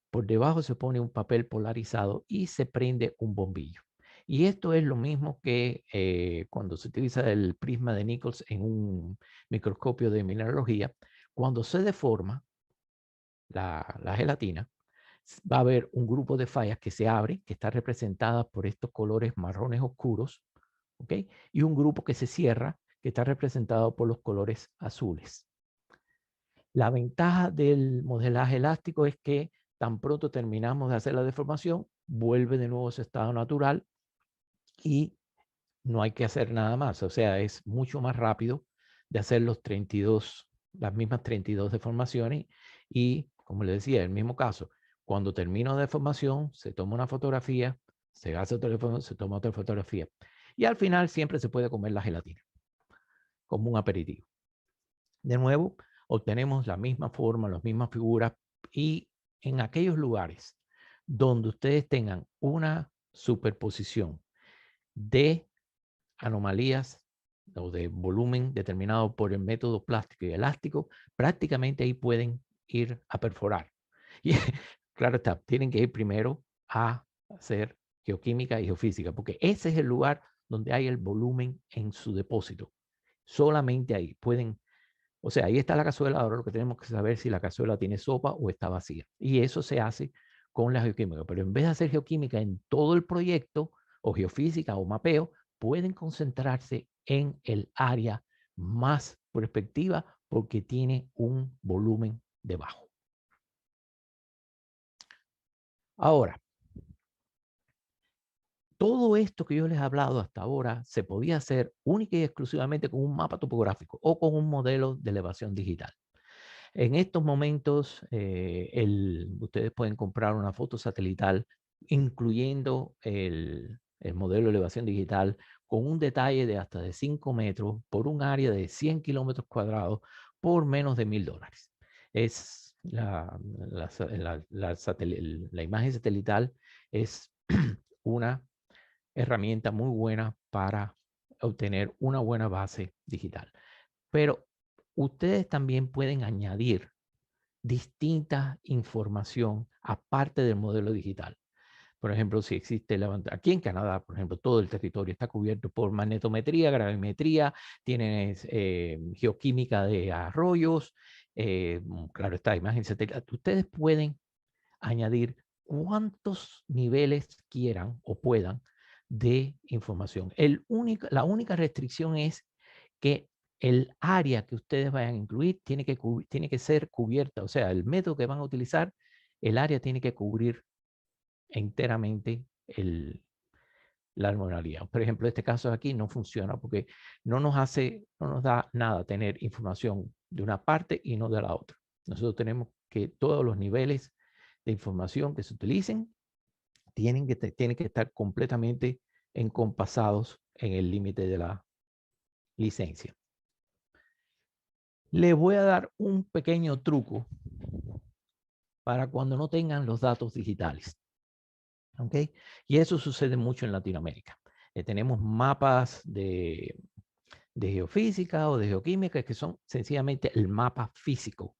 Por debajo se pone un papel polarizado y se prende un bombillo. Y esto es lo mismo que cuando se utiliza el prisma de Nichols en un microscopio de mineralogía. Cuando se deforma la gelatina, va a haber un grupo de fallas que se abre, que está representada por estos colores marrones oscuros, ¿ok? Y un grupo que se cierra, que está representado por los colores azules. La ventaja del modelaje elástico es que tan pronto terminamos de hacer la deformación, vuelve de nuevo a su estado natural y no hay que hacer nada más. O sea, es mucho más rápido de hacer las mismas 32 deformaciones. Y como les decía, el mismo caso, cuando termino la deformación, se toma una fotografía, se hace otra deformación, se toma otra fotografía. Y al final siempre se puede comer la gelatina como un aperitivo. De nuevo, obtenemos la misma forma, las mismas figuras y en aquellos lugares donde ustedes tengan una superposición de anomalías o de volumen determinado por el método plástico y elástico, prácticamente ahí pueden ir a perforar. Y claro está, tienen que ir primero a hacer geoquímica y geofísica, porque ese es el lugar donde hay el volumen en su depósito. Solamente ahí pueden, o sea, ahí está la cazuela, ahora lo que tenemos que saber es si la cazuela tiene sopa o está vacía. Y eso se hace con la geoquímica, pero en vez de hacer geoquímica en todo el proyecto, o geofísica o mapeo, pueden concentrarse en el área más prospectiva porque tiene un volumen debajo. Ahora, todo esto que yo les he hablado hasta ahora se podía hacer única y exclusivamente con un mapa topográfico o con un modelo de elevación digital. En estos momentos, ustedes pueden comprar una foto satelital incluyendo el modelo de elevación digital con un detalle de hasta de 5 metros por un área de 100 kilómetros cuadrados por menos de $1000. Es la imagen satelital es una herramienta muy buena para obtener una buena base digital. Pero ustedes también pueden añadir distinta información aparte del modelo digital. Por ejemplo, si existe aquí en Canadá, por ejemplo, todo el territorio está cubierto por magnetometría, gravimetría, tienes geoquímica de arroyos, claro está, imagen satelital. Ustedes pueden añadir cuántos niveles quieran o puedan de información. La única restricción es que el área que ustedes vayan a incluir tiene que ser cubierta, o sea, el método que van a utilizar, el área tiene que cubrir enteramente la anomalía. Por ejemplo, este caso aquí no funciona porque no nos da nada tener información de una parte y no de la otra. Nosotros tenemos que todos los niveles de información que se utilicen tienen que estar completamente encompasados en el límite de la licencia. Les voy a dar un pequeño truco para cuando no tengan los datos digitales. ¿Ok? Y eso sucede mucho en Latinoamérica. Tenemos mapas de geofísica o de geoquímica que son sencillamente el mapa físico.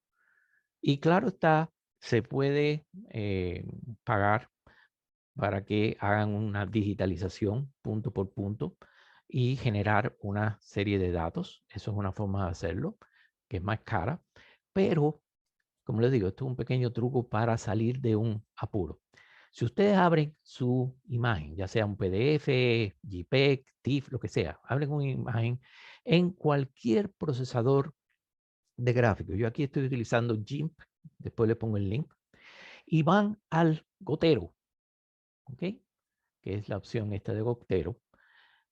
Y claro está, se puede pagar para que hagan una digitalización punto por punto y generar una serie de datos. Eso es una forma de hacerlo, que es más cara, pero como les digo, esto es un pequeño truco para salir de un apuro. Si ustedes abren su imagen, ya sea un PDF, JPEG, TIFF, lo que sea, abren una imagen en cualquier procesador de gráficos. Yo aquí estoy utilizando GIMP, después le pongo el link, y van al gotero, ¿ok? Que es la opción esta de gotero.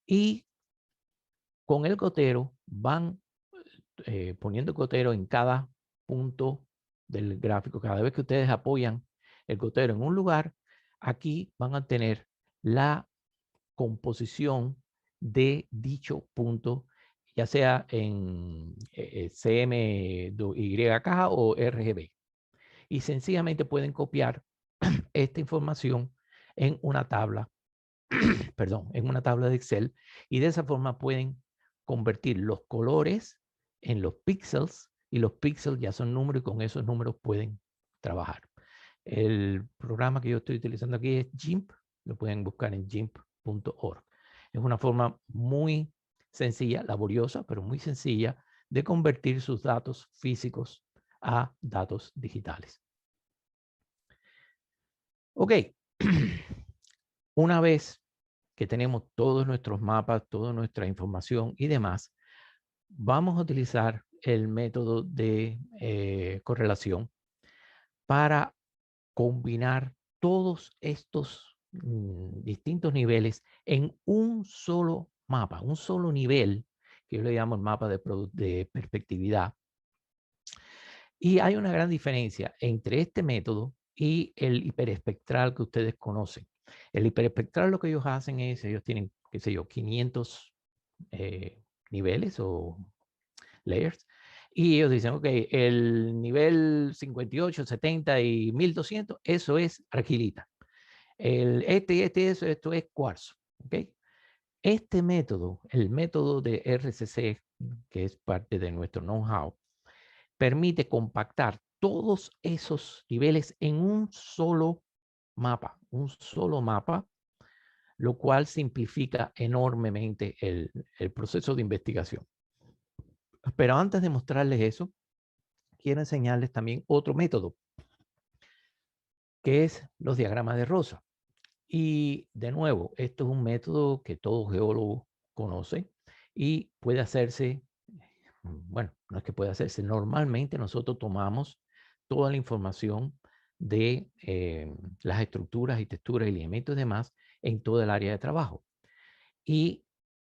Y con el gotero van poniendo el gotero en cada punto del gráfico. Cada vez que ustedes apoyan el gotero en un lugar, aquí van a tener la composición de dicho punto, ya sea en CMYK o RGB. Y sencillamente pueden copiar esta información en una tabla perdón, en una tabla de Excel, y de esa forma pueden convertir los colores en los píxeles, y los píxeles ya son números y con esos números pueden trabajar. El programa que yo estoy utilizando aquí es GIMP, lo pueden buscar en gimp.org. Es una forma muy sencilla, laboriosa, pero muy sencilla de convertir sus datos físicos a datos digitales. Ok, una vez que tenemos todos nuestros mapas, toda nuestra información y demás, vamos a utilizar el método de correlación para combinar todos estos distintos niveles en un solo mapa, un solo nivel, que yo le llamo el mapa de perspectividad. Y hay una gran diferencia entre este método y el hiperespectral que ustedes conocen. El hiperespectral lo que ellos hacen es, ellos tienen, qué sé yo, 500 niveles o layers, y ellos dicen, ok, el nivel 58, 70 y 1200, eso es argilita. Esto es cuarzo. ¿Okay? Este método, el método de RCC, que es parte de nuestro know-how, permite compactar todos esos niveles en un solo mapa, lo cual simplifica enormemente el proceso de investigación. Pero antes de mostrarles eso, quiero enseñarles también otro método, que es los diagramas de Rosa. Y de nuevo, esto es un método que todo geólogo conoce y puede hacerse, bueno, no es que puede hacerse, normalmente nosotros tomamos toda la información de las estructuras y texturas y lineamientos y demás en toda el área de trabajo. Y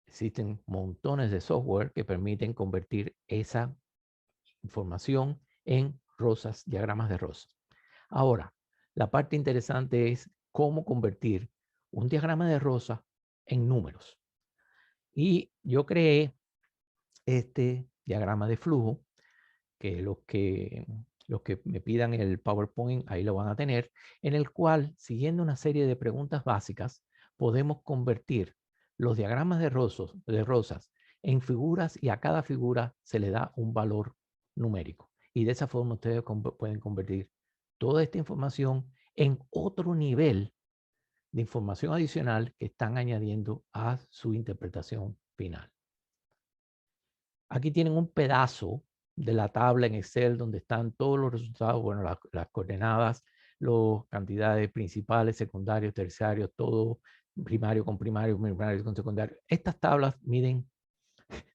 existen montones de software que permiten convertir esa información en rosas, diagramas de rosas. Ahora, la parte interesante es cómo convertir un diagrama de rosa en números. Y yo creé este diagrama de flujo, que los que me pidan el PowerPoint, ahí lo van a tener, en el cual, siguiendo una serie de preguntas básicas, podemos convertir los diagramas de rosas en figuras y a cada figura se le da un valor numérico. Y de esa forma ustedes pueden convertir toda esta información en otro nivel de información adicional que están añadiendo a su interpretación final. Aquí tienen un pedazo de la tabla en Excel donde están todos los resultados, bueno, las coordenadas, las cantidades principales, secundarios, terciarios, todo primario con secundario. Estas tablas miden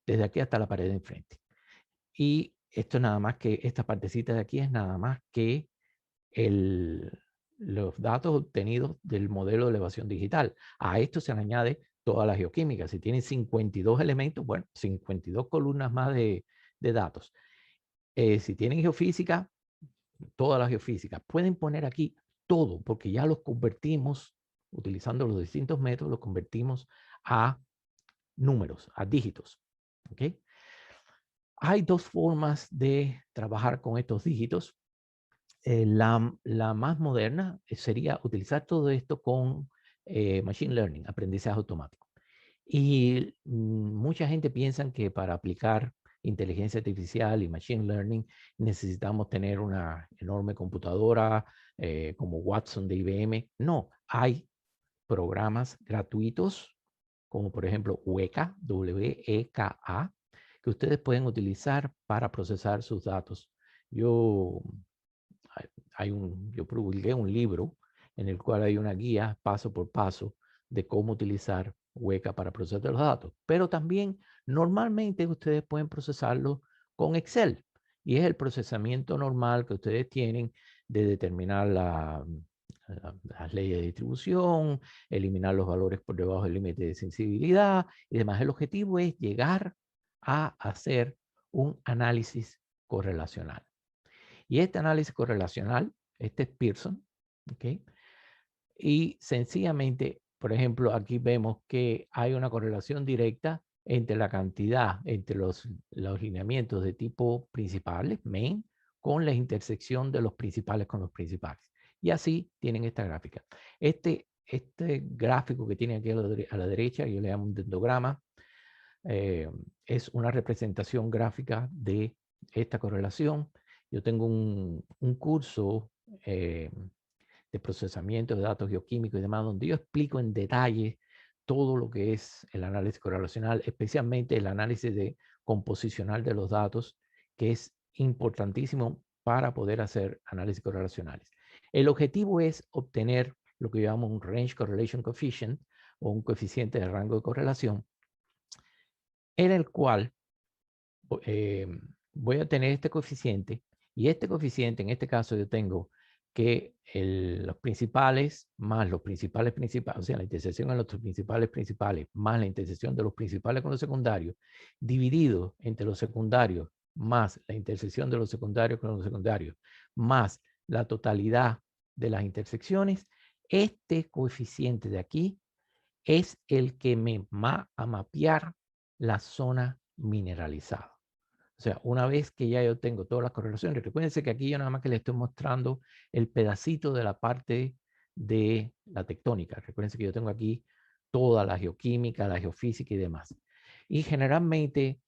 desde aquí hasta la pared de enfrente. Y esto es nada más que, esta partecita de aquí es nada más que los datos obtenidos del modelo de elevación digital. A esto se le añade toda la geoquímica. Si tienen 52 elementos, bueno, 52 columnas más de datos. Si tienen geofísica, toda la geofísica. Pueden poner aquí todo, porque ya los convertimos, utilizando los distintos métodos, los convertimos a números, a dígitos. ¿Okay? Hay dos formas de trabajar con estos dígitos. La más moderna sería utilizar todo esto con Machine Learning, aprendizaje automático. Y mucha gente piensa que para aplicar inteligencia artificial y Machine Learning necesitamos tener una enorme computadora como Watson de IBM. No, hay programas gratuitos como por ejemplo Weka, W-E-K-A, que ustedes pueden utilizar para procesar sus datos. Yo yo publiqué un libro en el cual hay una guía paso por paso de cómo utilizar Weka para procesar los datos. Pero también normalmente ustedes pueden procesarlo con Excel. Y es el procesamiento normal que ustedes tienen de determinar las leyes de distribución, eliminar los valores por debajo del límite de sensibilidad y demás. El objetivo es llegar a hacer un análisis correlacional. Y este análisis correlacional, este es Pearson, ¿ok? Y sencillamente, por ejemplo, aquí vemos que hay una correlación directa entre la cantidad, entre los lineamientos de tipo principales, main, con la intersección de los principales con los principales. Y así tienen esta gráfica. Este este gráfico que tiene aquí a la derecha, yo le llamo un dendrograma, es una representación gráfica de esta correlación. Yo tengo un curso de procesamiento de datos bioquímicos y demás, donde yo explico en detalle todo lo que es el análisis correlacional, especialmente el análisis composicional de los datos, que es importantísimo para poder hacer análisis correlacionales. El objetivo es obtener lo que llamamos un Range Correlation Coefficient o un coeficiente de rango de correlación, en el cual voy a tener este coeficiente, y este coeficiente, en este caso yo tengo que los principales más los principales, o sea, la intersección de los principales más la intersección de los principales con los secundarios, dividido entre los secundarios más la intersección de los secundarios con los secundarios, más la totalidad de las intersecciones, este coeficiente de aquí es el que me va a mapear la zona mineralizada. O sea, una vez que ya yo tengo todas las correlaciones, recuérdense que aquí yo nada más que les estoy mostrando el pedacito de la parte de la tectónica. Recuérdense que yo tengo aquí toda la geoquímica, la geofísica y demás. Y generalmente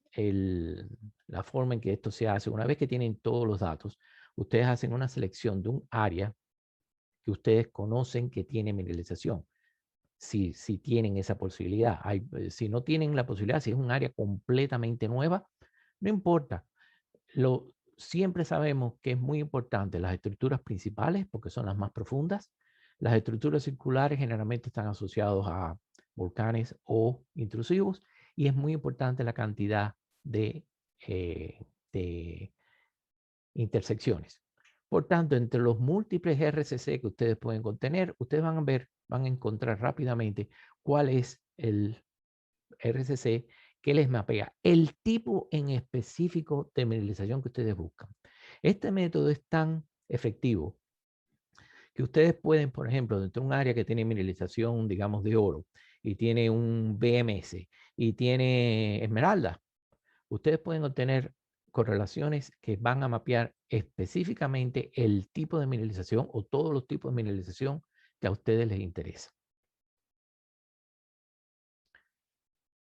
la forma en que esto se hace, una vez que tienen todos los datos, ustedes hacen una selección de un área que ustedes conocen que tiene mineralización. Si tienen esa posibilidad. Si no tienen la posibilidad, si es un área completamente nueva, no importa. Siempre sabemos que es muy importante las estructuras principales porque son las más profundas. Las estructuras circulares generalmente están asociadas a volcanes o intrusivos y es muy importante la cantidad de intersecciones. Por tanto, entre los múltiples RCC que ustedes pueden contener, ustedes van a encontrar rápidamente cuál es el RCC que les mapea el tipo en específico de mineralización que ustedes buscan. Este método es tan efectivo que ustedes pueden, por ejemplo, dentro de un área que tiene mineralización, digamos, de oro, y tiene un BMS, y tiene esmeralda, ustedes pueden obtener correlaciones que van a mapear específicamente el tipo de mineralización o todos los tipos de mineralización que a ustedes les interesa.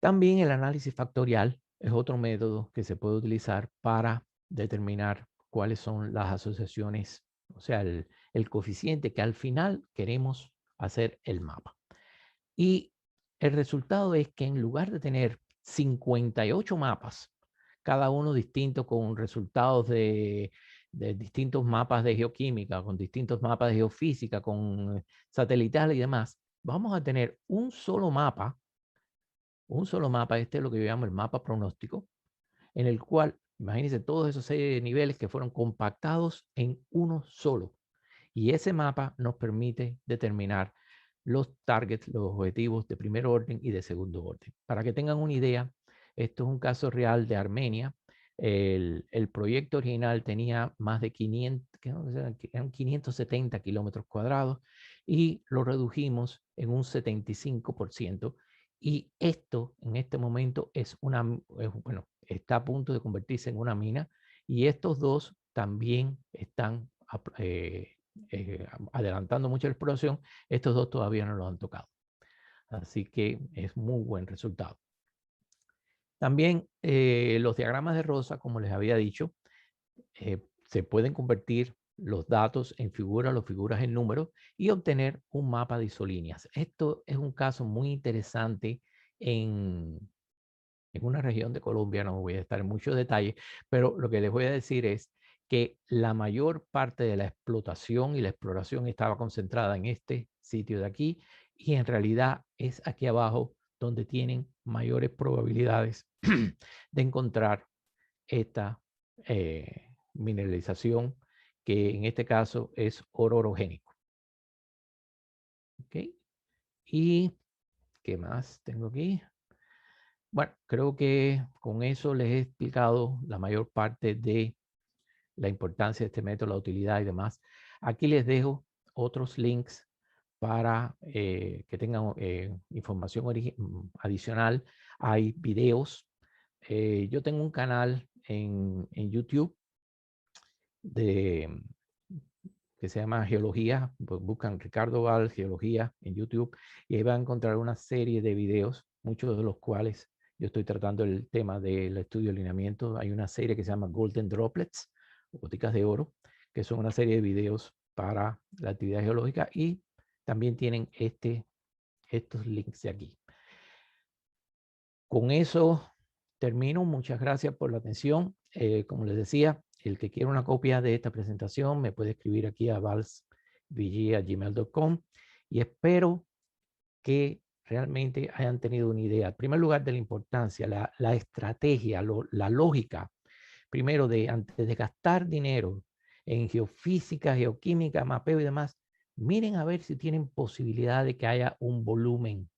También el análisis factorial es otro método que se puede utilizar para determinar cuáles son las asociaciones, o sea, el coeficiente que al final queremos hacer el mapa. Y el resultado es que en lugar de tener 58 mapas, cada uno distinto con resultados de distintos mapas de geoquímica, con distintos mapas de geofísica, con satelital y demás, vamos a tener un solo mapa, este es lo que yo llamo el mapa pronóstico, en el cual, imagínense todos esos 6 niveles que fueron compactados en uno solo. Y ese mapa nos permite determinar los targets, los objetivos de primer orden y de segundo orden. Para que tengan una idea, esto es un caso real de Armenia. El proyecto original tenía más de 570 kilómetros cuadrados y lo redujimos en un 75%. Y esto en este momento bueno, está a punto de convertirse en una mina y estos dos también están adelantando mucho la exploración. Estos dos todavía no lo han tocado. Así que es muy buen resultado. También los diagramas de Rosa, como les había dicho, se pueden convertir los datos en figuras, las figuras en números y obtener un mapa de isolíneas. Esto es un caso muy interesante en una región de Colombia, no voy a estar en muchos detalles, pero lo que les voy a decir es que la mayor parte de la explotación y la exploración estaba concentrada en este sitio de aquí y en realidad es aquí abajo donde tienen mayores probabilidades de encontrar esta mineralización que en este caso es oro orogénico. ¿Ok? ¿Y qué más tengo aquí? Bueno, creo que con eso les he explicado la mayor parte de la importancia de este método, la utilidad y demás. Aquí les dejo otros links para que tengan información adicional. Hay videos. Yo tengo un canal en YouTube que se llama Geología. Pues buscan Ricardo Val Geología en YouTube y ahí van a encontrar una serie de videos, muchos de los cuales yo estoy tratando el tema del estudio de alineamiento. Hay una serie que se llama Golden Droplets, o goticas de oro, que son una serie de videos para la actividad geológica, y también tienen estos links de aquí. Con eso termino. Muchas gracias por la atención. Como les decía, el que quiera una copia de esta presentación me puede escribir aquí a valsvg@gmail.com y espero que realmente hayan tenido una idea, en primer lugar, de la importancia, la estrategia, la lógica, primero, de antes de gastar dinero en geofísica, geoquímica, mapeo y demás, miren a ver si tienen posibilidad de que haya un volumen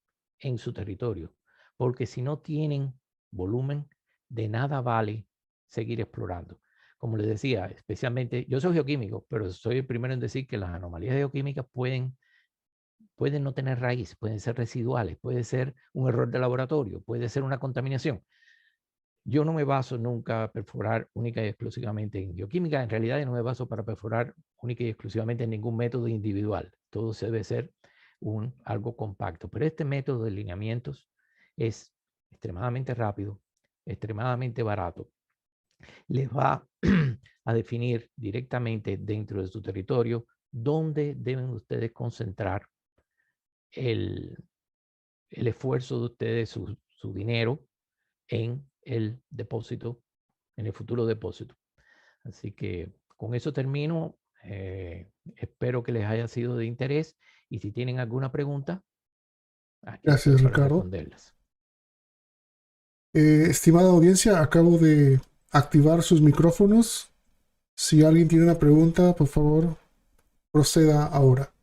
en su territorio, porque si no tienen volumen, de nada vale seguir explorando. Como les decía, especialmente, yo soy geoquímico, pero soy el primero en decir que las anomalías geoquímicas pueden no tener raíz, pueden ser residuales, puede ser un error de laboratorio, puede ser una contaminación. Yo no me baso nunca a perforar única y exclusivamente en geoquímica. En realidad, yo no me baso para perforar única y exclusivamente en ningún método individual. Todo debe ser algo compacto. Pero este método de lineamientos es extremadamente rápido, extremadamente barato. Les va a definir directamente dentro de su territorio dónde deben ustedes concentrar el esfuerzo de ustedes, su dinero en el depósito, en el futuro depósito. Así que con eso termino. Espero que les haya sido de interés y si tienen alguna pregunta, aquí Gracias, estoy para Ricardo. responderlas. Estimada audiencia, acabo de activar sus micrófonos. Si alguien tiene una pregunta, por favor, proceda ahora.